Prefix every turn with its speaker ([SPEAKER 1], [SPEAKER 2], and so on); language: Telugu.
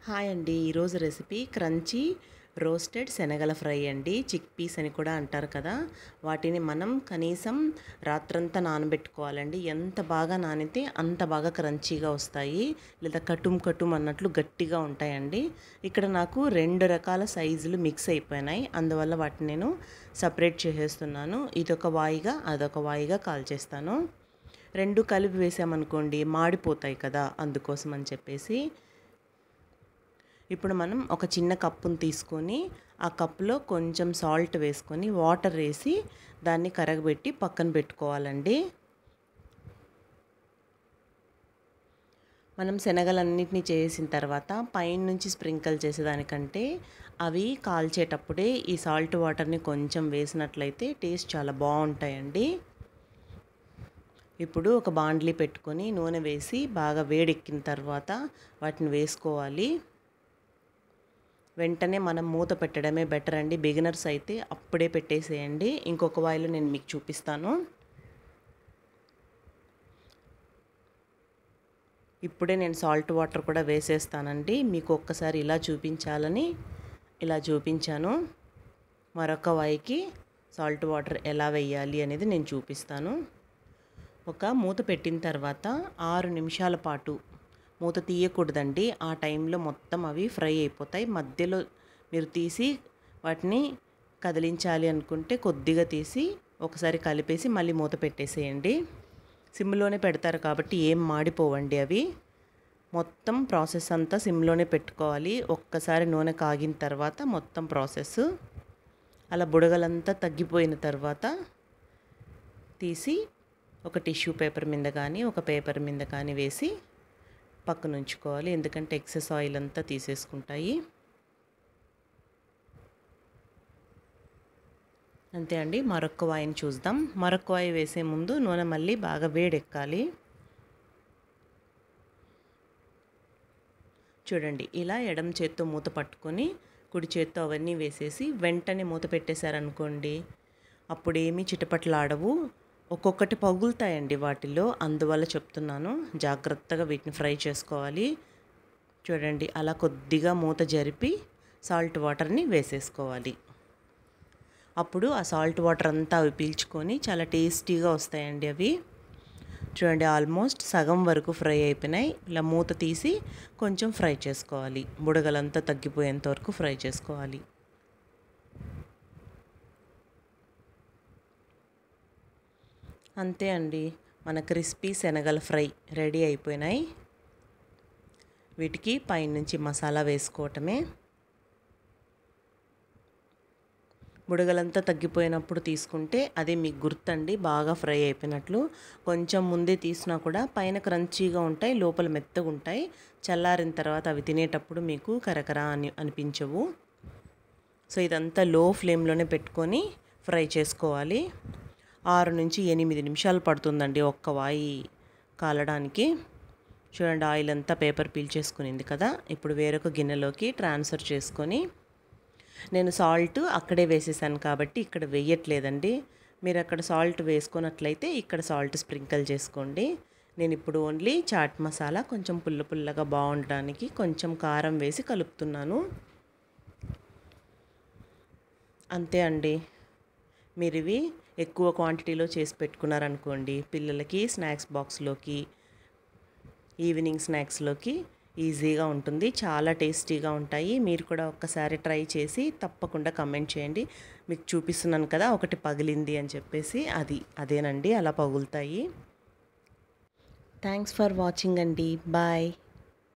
[SPEAKER 1] హాయ్ అండి. ఈరోజు రెసిపీ క్రంచీ రోస్టెడ్ శనగల ఫ్రై అండి. చిక్ పీస్ అని కూడా అంటారు కదా. వాటిని మనం కనీసం రాత్రంతా నానబెట్టుకోవాలండి. ఎంత బాగా నానితే అంత బాగా క్రంచీగా వస్తాయి, లేదా కటుం కటుం అన్నట్లు గట్టిగా ఉంటాయండి. ఇక్కడ నాకు 2 రకాల సైజులు మిక్స్ అయిపోయినాయి, అందువల్ల వాటిని నేను సపరేట్ చేసేస్తున్నాను. ఇదొక వాయిగా అదొక వాయిగా కాల్చేస్తాను. 2 కలిపి వేసామనుకోండి మాడిపోతాయి కదా, అందుకోసం అని చెప్పేసి. ఇప్పుడు మనం ఒక చిన్న కప్పును తీసుకొని ఆ కప్పులో కొంచెం సాల్ట్ వేసుకొని వాటర్ వేసి దాన్ని కరగబెట్టి పక్కన పెట్టుకోవాలండి. మనం శనగలన్నిటినీ చేసిన తర్వాత పైన నుంచి స్ప్రింకిల్ చేసేదానికంటే అవి కాల్చేటప్పుడే ఈ సాల్ట్ వాటర్ని కొంచెం వేసినట్లయితే టేస్ట్ చాలా బాగుంటాయండి. ఇప్పుడు ఒక బాండ్లీ పెట్టుకొని నూనె వేసి బాగా వేడెక్కిన తర్వాత వాటిని వేసుకోవాలి. వెంటనే మనం మూత పెట్టడమే బెటర్ అండి. బిగినర్స్ అయితే అప్పుడే పెట్టేసేయండి. ఇంకొక వాయిలో నేను మీకు చూపిస్తాను. ఇప్పుడే నేను సాల్ట్ వాటర్ కూడా వేసేస్తానండి. మీకు ఒక్కసారి ఇలా చూపించాలని ఇలా చూపించాను. మరొక వాయికి సాల్ట్ వాటర్ ఎలా వేయాలి అనేది నేను చూపిస్తాను. ఒక మూత పెట్టిన తర్వాత 6 నిమిషాల పాటు మూత తీయకూడదండి. ఆ టైంలో మొత్తం అవి ఫ్రై అయిపోతాయి. మధ్యలో మీరు తీసి వాటిని కదిలించాలి అనుకుంటే కొద్దిగా తీసి ఒకసారి కలిపేసి మళ్ళీ మూత పెట్టేసేయండి. సిమ్లోనే పెడతారు కాబట్టి ఏం మాడిపోవండి అవి. మొత్తం ప్రాసెస్ అంతా సిమ్లోనే పెట్టుకోవాలి. ఒక్కసారి నూనె కాగిన తర్వాత మొత్తం ప్రాసెస్ అలా బుడగలంతా తగ్గిపోయిన తర్వాత తీసి ఒక టిష్యూ పేపర్ మీద కానీ ఒక పేపర్ మీద కానీ వేసి పక్కన ఉంచుకోవాలి. ఎందుకంటే ఎక్సెస్ ఆయిల్ అంతా తీసేసుకుంటాయి. అంతే అండి. మరొక వాయిని చూద్దాం. మరొక వాయి వేసే ముందు నూనె మళ్ళీ బాగా వేడెక్కాలి. చూడండి, ఇలా ఎడమ చేత్తో మూత పట్టుకొని కుడి చేత్తో అవన్నీ వేసేసి వెంటనే మూత పెట్టేశారనుకోండి, అప్పుడేమీ చిటపట్లాడవు. ఒక్కొక్కటి పగులుతాయండి వాటిల్లో, అందువల్ల చెప్తున్నాను. జాగ్రత్తగా వీటిని ఫ్రై చేసుకోవాలి. చూడండి, అలా కొద్దిగా మూత జరిపి సాల్ట్ వాటర్ని వేసేసుకోవాలి. అప్పుడు ఆ సాల్ట్ వాటర్ అంతా అవి పీల్చుకొని చాలా టేస్టీగా వస్తాయండి అవి. చూడండి, ఆల్మోస్ట్ సగం వరకు ఫ్రై అయిపోయినాయి. ఇలా మూత తీసి కొంచెం ఫ్రై చేసుకోవాలి. బుడగలంతా తగ్గిపోయేంత వరకు ఫ్రై చేసుకోవాలి. అంతే అండి, మన క్రిస్పీ శనగల ఫ్రై రెడీ అయిపోయినాయి. వీటికి పైనుంచి మసాలా వేసుకోవటమే. బుడగలంతా తగ్గిపోయినప్పుడు తీసుకుంటే అదే మీకు గుర్తండి, బాగా ఫ్రై అయిపోయినట్లు. కొంచెం ముందే తీసినా కూడా పైన క్రంచీగా ఉంటాయి, లోపల మెత్తగా ఉంటాయి. చల్లారిన తర్వాత అవి తినేటప్పుడు మీకు కరకరా అనిపించవు. సో ఇదంతా లో ఫ్లేమ్లోనే పెట్టుకొని ఫ్రై చేసుకోవాలి. 6 నుంచి 8 నిమిషాలు పడుతుందండి ఒక్క వాయి కాలడానికి. చూడండి, ఆయిల్ అంతా పేపర్ పీల్చేసుకునింది కదా. ఇప్పుడు వేరొక గిన్నెలోకి ట్రాన్స్ఫర్ చేసుకొని, నేను సాల్ట్ అక్కడే వేసేసాను కాబట్టి ఇక్కడ వేయట్లేదండి. మీరు అక్కడ సాల్ట్ వేసుకున్నట్లయితే ఇక్కడ సాల్ట్ స్ప్రింకిల్ చేసుకోండి. నేను ఇప్పుడు ఓన్లీ చాట్ మసాలా కొంచెం పుల్ల పుల్లగా బాగుండడానికి కొంచెం కారం వేసి కలుపుతున్నాను. అంతే అండి. మీరు ఇవి ఎక్కువ క్వాంటిటీలో చేసి పెట్టుకున్నారనుకోండి, పిల్లలకి స్నాక్స్ బాక్స్లోకి, ఈవినింగ్ స్నాక్స్లోకి ఈజీగా ఉంటుంది. చాలా టేస్టీగా ఉంటాయి. మీరు కూడా ఒక్కసారి ట్రై చేసి తప్పకుండా కమెంట్ చేయండి. మీకు చూపిస్తున్నాను కదా, ఒకటి పగిలింది అని చెప్పేసి, అదేనండి, అలా పగులుతాయి. థ్యాంక్స్ ఫర్ వాచింగ్ అండి. బాయ్.